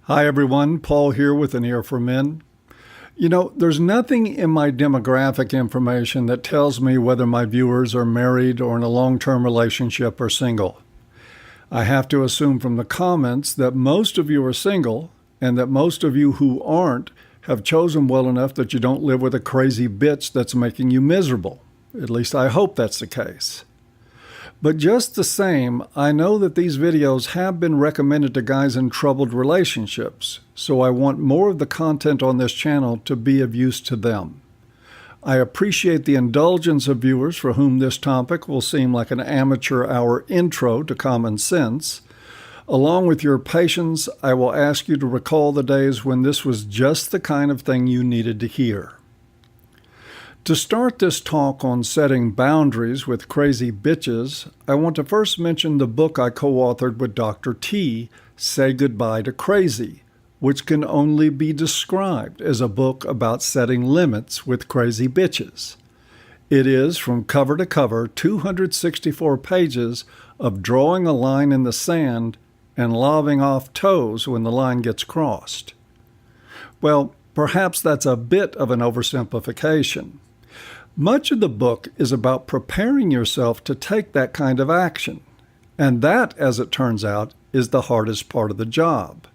Hi, everyone. Paul here with An Ear for Men. There's nothing in my demographic information that tells me whether my viewers are married or in a long-term relationship or single. I have to assume from the comments that most of you are single and that most of you who aren't have chosen well enough that you don't live with a crazy bitch that's making you miserable. At least I hope that's the case. But just the same, I know that these videos have been recommended to guys in troubled relationships, so I want more of the content on this channel to be of use to them. I appreciate the indulgence of viewers for whom this topic will seem like an amateur hour intro to common sense. Along with your patience, I will ask you to recall the days when this was just the kind of thing you needed to hear. To start this talk on setting boundaries with crazy bitches, I want to first mention the book I co-authored with Dr. T, Say Goodbye to Crazy, which can only be described as a book about setting limits with crazy bitches. It is, from cover to cover, 264 pages of drawing a line in the sand and lobbing off toes when the line gets crossed. Well, perhaps that's a bit of an oversimplification. Much of the book is about preparing yourself to take that kind of action, and that, as it turns out, is the hardest part of the job.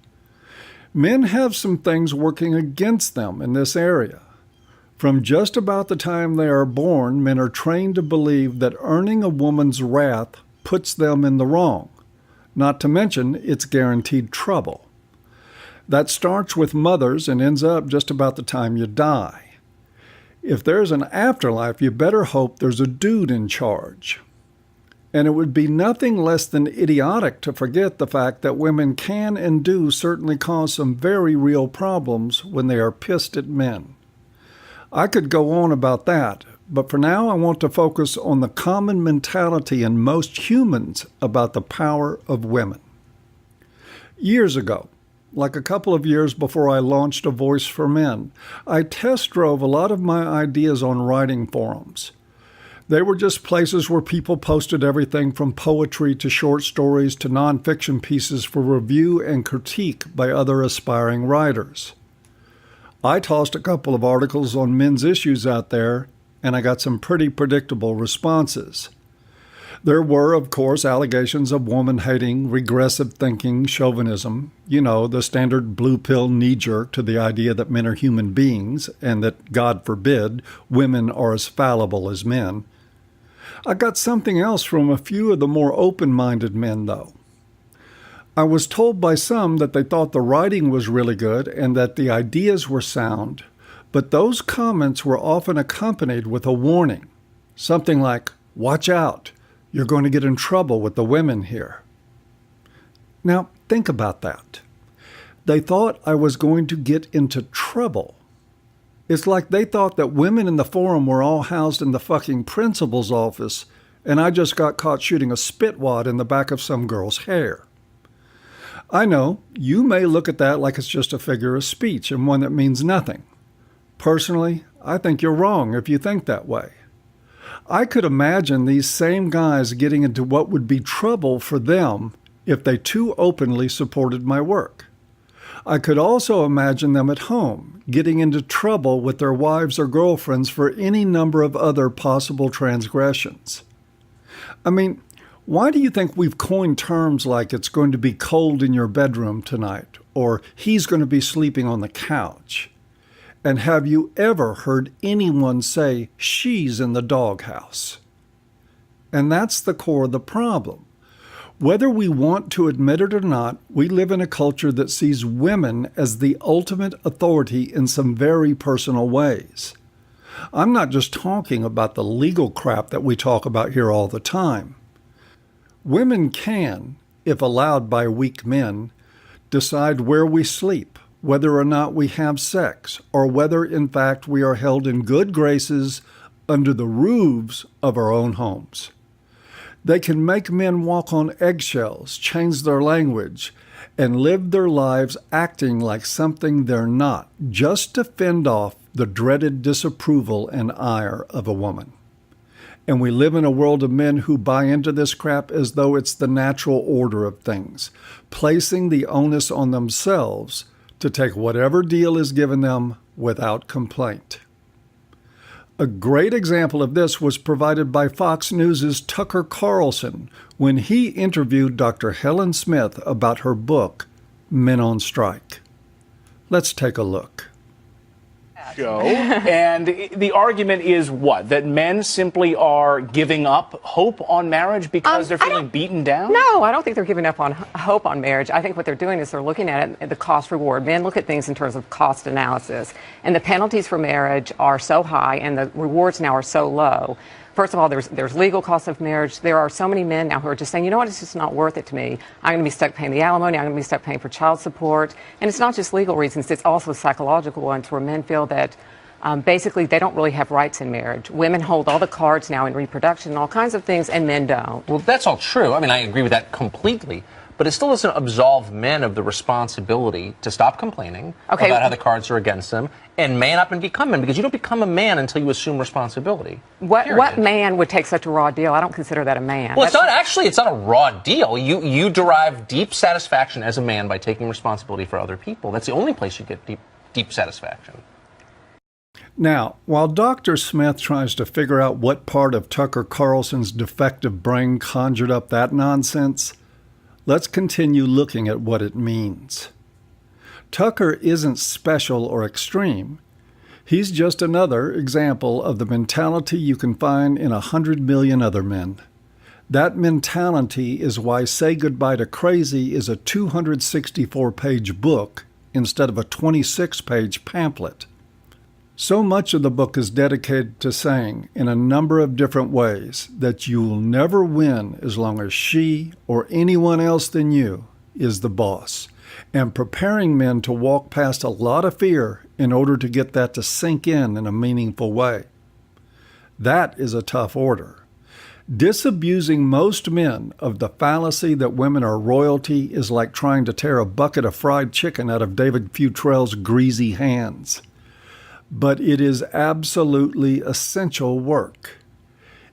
Men have some things working against them in this area. From just about the time they are born, men are trained to believe that earning a woman's wrath puts them in the wrong, not to mention it's guaranteed trouble. That starts with mothers and ends up just about the time you die. If there's an afterlife, you better hope there's a dude in charge. And it would be nothing less than idiotic to forget the fact that women can and do certainly cause some very real problems when they are pissed at men. I could go on about that, but for now I want to focus on the common mentality in most humans about the power of women. Years ago, like a couple of years before I launched A Voice for Men, I test drove a lot of my ideas on writing forums. They were just places where people posted everything from poetry to short stories to nonfiction pieces for review and critique by other aspiring writers. I tossed a couple of articles on men's issues out there, and I got some pretty predictable responses. There were, of course, allegations of woman-hating, regressive thinking, chauvinism, the standard blue pill knee-jerk to the idea that men are human beings and that, God forbid, women are as fallible as men. I got something else from a few of the more open-minded men, though. I was told by some that they thought the writing was really good and that the ideas were sound, but those comments were often accompanied with a warning, something like, "Watch out. You're going to get in trouble with the women here." Now, think about that. They thought I was going to get into trouble. It's like they thought that women in the forum were all housed in the fucking principal's office, and I just got caught shooting a spitwad in the back of some girl's hair. I know, you may look at that like it's just a figure of speech and one that means nothing. Personally, I think you're wrong if you think that way. I could imagine these same guys getting into what would be trouble for them if they too openly supported my work. I could also imagine them at home getting into trouble with their wives or girlfriends for any number of other possible transgressions. I mean, why do you think we've coined terms like "it's going to be cold in your bedroom tonight" or "he's going to be sleeping on the couch"? And have you ever heard anyone say "she's in the doghouse"? And that's the core of the problem. Whether we want to admit it or not, we live in a culture that sees women as the ultimate authority in some very personal ways. I'm not just talking about the legal crap that we talk about here all the time. Women can, if allowed by weak men, decide where we sleep, whether or not we have sex, or whether, in fact, we are held in good graces under the roofs of our own homes. They can make men walk on eggshells, change their language, and live their lives acting like something they're not, just to fend off the dreaded disapproval and ire of a woman. And we live in a world of men who buy into this crap as though it's the natural order of things, placing the onus on themselves to take whatever deal is given them without complaint. A great example of this was provided by Fox News' Tucker Carlson when he interviewed Dr. Helen Smith about her book, Men on Strike. Let's take a look. And the argument is what? That men simply are giving up hope on marriage because they're feeling beaten down? No, I don't think they're giving up on hope on marriage. I think what they're doing is they're looking at it, the cost reward. Men look at things in terms of cost analysis. And the penalties for marriage are so high and the rewards now are so low. First of all, there's legal costs of marriage. There are so many men now who are just saying, you know what, it's just not worth it to me. I'm going to be stuck paying the alimony. I'm going to be stuck paying for child support. And it's not just legal reasons. It's also psychological ones where men feel that basically they don't really have rights in marriage. Women hold all the cards now in reproduction and all kinds of things, and men don't. Well, that's all true. I mean, I agree with that completely. But it still doesn't absolve men of the responsibility to stop complaining about how the cards are against them and man up and become men, because you don't become a man until you assume responsibility. What man would take such a raw deal? I don't consider that a man. Well, it's not a raw deal. You derive deep satisfaction as a man by taking responsibility for other people. That's the only place you get deep satisfaction. Now, while Dr. Smith tries to figure out what part of Tucker Carlson's defective brain conjured up that nonsense, let's continue looking at what it means. Tucker isn't special or extreme. He's just another example of the mentality you can find in 100 million other men. That mentality is why Say Goodbye to Crazy is a 264-page book instead of a 26-page pamphlet. So much of the book is dedicated to saying, in a number of different ways, that you'll never win as long as she or anyone else than you is the boss, and preparing men to walk past a lot of fear in order to get that to sink in a meaningful way. That is a tough order. Disabusing most men of the fallacy that women are royalty is like trying to tear a bucket of fried chicken out of David Futrell's greasy hands. But it is absolutely essential work.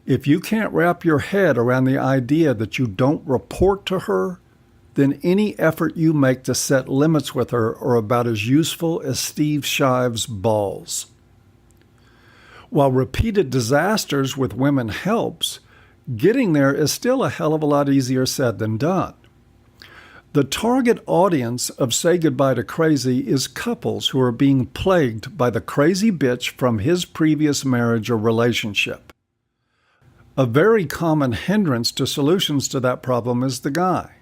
If you can't wrap your head around the idea that you don't report to her, then any effort you make to set limits with her are about as useful as Steve Shive's balls. While repeated disasters with women helps, getting there is still a hell of a lot easier said than done. The target audience of Say Goodbye to Crazy is couples who are being plagued by the crazy bitch from his previous marriage or relationship. A very common hindrance to solutions to that problem is the guy.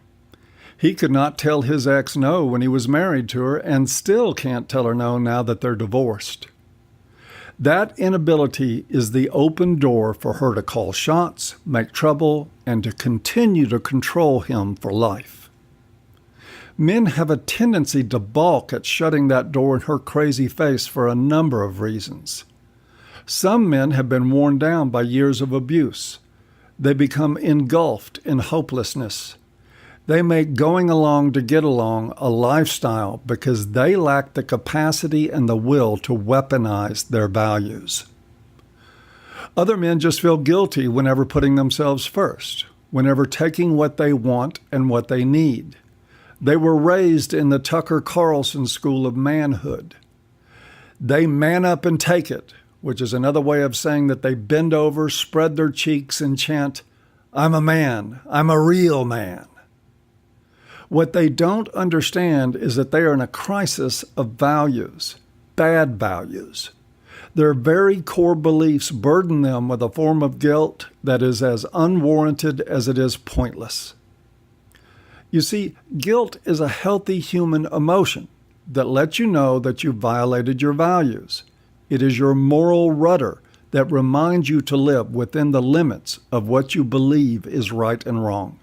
He could not tell his ex no when he was married to her and still can't tell her no now that they're divorced. That inability is the open door for her to call shots, make trouble, and to continue to control him for life. Men have a tendency to balk at shutting that door in her crazy face for a number of reasons. Some men have been worn down by years of abuse. They become engulfed in hopelessness. They make going along to get along a lifestyle because they lack the capacity and the will to weaponize their values. Other men just feel guilty whenever putting themselves first, whenever taking what they want and what they need. They were raised in the Tucker Carlson school of manhood. They man up and take it, which is another way of saying that they bend over, spread their cheeks, and chant, "I'm a man. I'm a real man." What they don't understand is that they are in a crisis of values, bad values. Their very core beliefs burden them with a form of guilt that is as unwarranted as it is pointless. You see, guilt is a healthy human emotion that lets you know that you violated your values. It is your moral rudder that reminds you to live within the limits of what you believe is right and wrong.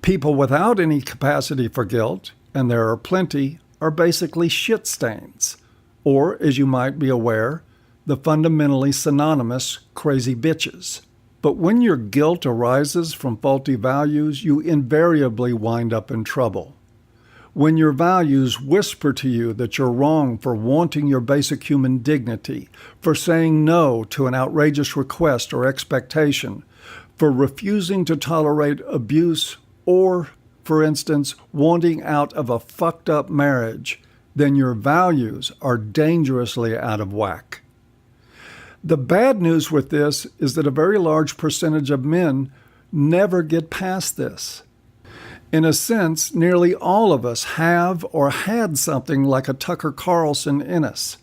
People without any capacity for guilt, and there are plenty, are basically shit stains, or, as you might be aware, the fundamentally synonymous crazy bitches. But when your guilt arises from faulty values, you invariably wind up in trouble. When your values whisper to you that you're wrong for wanting your basic human dignity, for saying no to an outrageous request or expectation, for refusing to tolerate abuse, or, for instance, wanting out of a fucked up marriage, then your values are dangerously out of whack. The bad news with this is that a very large percentage of men never get past this. In a sense, nearly all of us have or had something like a Tucker Carlson in us,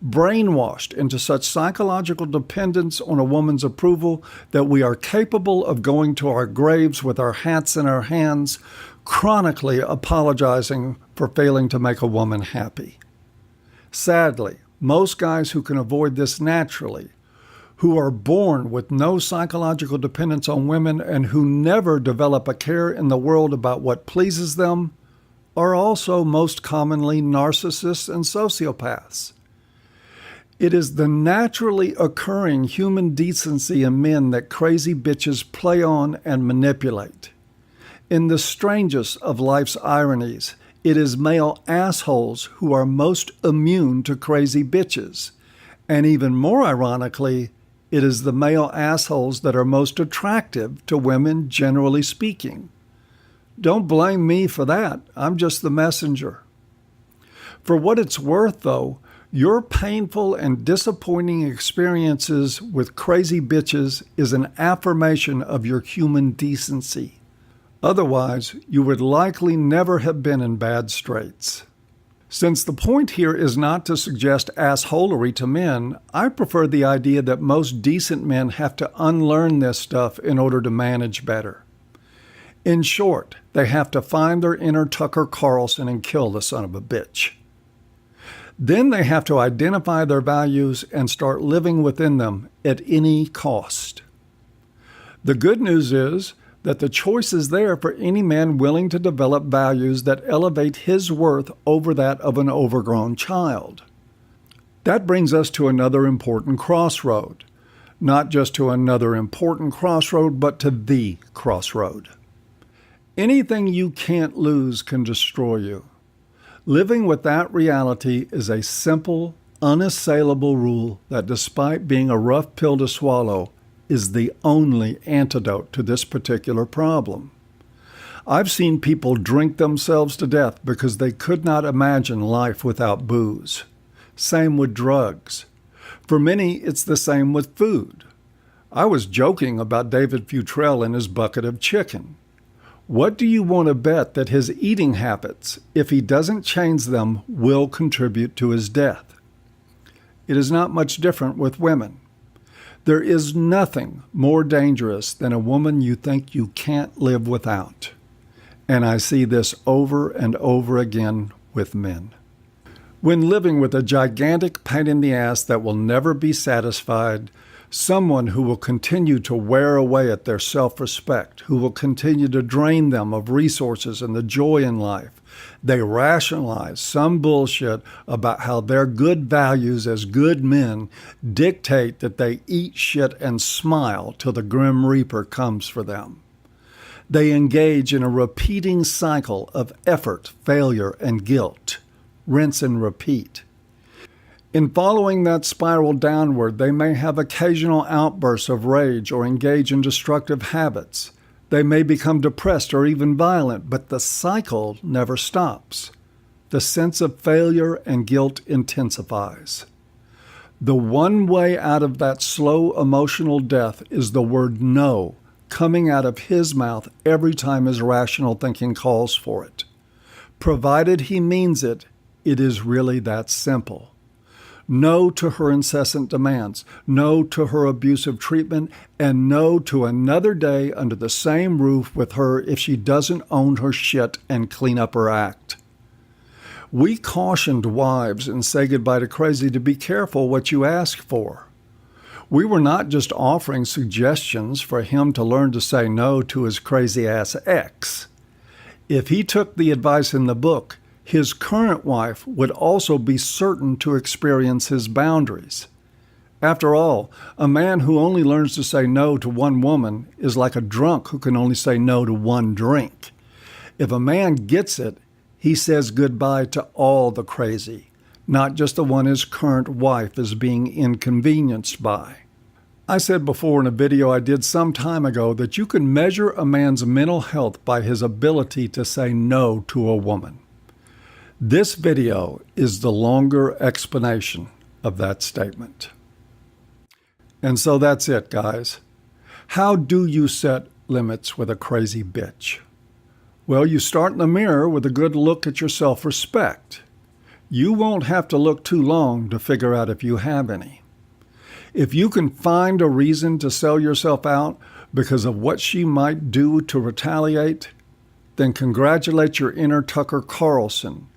brainwashed into such psychological dependence on a woman's approval that we are capable of going to our graves with our hats in our hands, chronically apologizing for failing to make a woman happy. Sadly, most guys who can avoid this naturally, who are born with no psychological dependence on women and who never develop a care in the world about what pleases them, are also most commonly narcissists and sociopaths. It is the naturally occurring human decency in men that crazy bitches play on and manipulate. In the strangest of life's ironies, it is male assholes who are most immune to crazy bitches. And even more ironically, it is the male assholes that are most attractive to women, generally speaking. Don't blame me for that. I'm just the messenger. For what it's worth, though, your painful and disappointing experiences with crazy bitches is an affirmation of your human decency. Otherwise, you would likely never have been in bad straits. Since the point here is not to suggest assholery to men, I prefer the idea that most decent men have to unlearn this stuff in order to manage better. In short, they have to find their inner Tucker Carlson and kill the son of a bitch. Then they have to identify their values and start living within them at any cost. The good news is that the choice is there for any man willing to develop values that elevate his worth over that of an overgrown child. That brings us to another important crossroad. Not just to another important crossroad, but to the crossroad. Anything you can't lose can destroy you. Living with that reality is a simple, unassailable rule that, despite being a rough pill to swallow, is the only antidote to this particular problem. I've seen people drink themselves to death because they could not imagine life without booze. Same with drugs. For many, it's the same with food. I was joking about David Futrell and his bucket of chicken. What do you want to bet that his eating habits, if he doesn't change them, will contribute to his death? It is not much different with women. There is nothing more dangerous than a woman you think you can't live without. And I see this over and over again with men. When living with a gigantic pain in the ass that will never be satisfied, someone who will continue to wear away at their self-respect, who will continue to drain them of resources and the joy in life, they rationalize some bullshit about how their good values as good men dictate that they eat shit and smile till the Grim Reaper comes for them. They engage in a repeating cycle of effort, failure, and guilt. Rinse and repeat. In following that spiral downward, they may have occasional outbursts of rage or engage in destructive habits. They may become depressed or even violent, but the cycle never stops. The sense of failure and guilt intensifies. The one way out of that slow emotional death is the word no coming out of his mouth every time his rational thinking calls for it. Provided he means it, it is really that simple. No to her incessant demands, no to her abusive treatment, and no to another day under the same roof with her if she doesn't own her shit and clean up her act. We cautioned wives in Say Goodbye to Crazy to be careful what you ask for. We were not just offering suggestions for him to learn to say no to his crazy-ass ex. If he took the advice in the book, his current wife would also be certain to experience his boundaries. After all, a man who only learns to say no to one woman is like a drunk who can only say no to one drink. If a man gets it, he says goodbye to all the crazy, not just the one his current wife is being inconvenienced by. I said before in a video I did some time ago that you can measure a man's mental health by his ability to say no to a woman. This video is the longer explanation of that statement. And so that's it, guys. How do you set limits with a crazy bitch? Well, you start in the mirror with a good look at your self-respect. You won't have to look too long to figure out if you have any. If you can find a reason to sell yourself out because of what she might do to retaliate, then congratulate your inner Tucker Carlson.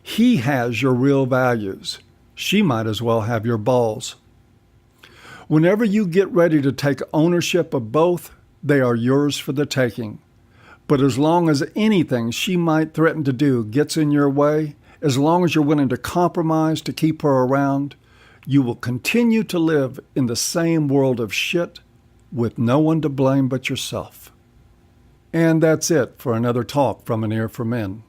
He has your real values. She might as well have your balls. Whenever you get ready to take ownership of both, they are yours for the taking. But as long as anything she might threaten to do gets in your way, as long as you're willing to compromise to keep her around, you will continue to live in the same world of shit with no one to blame but yourself. And that's it for another talk from An Ear for Men.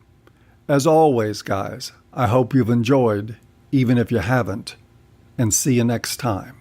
As always, guys, I hope you've enjoyed, even if you haven't, and see you next time.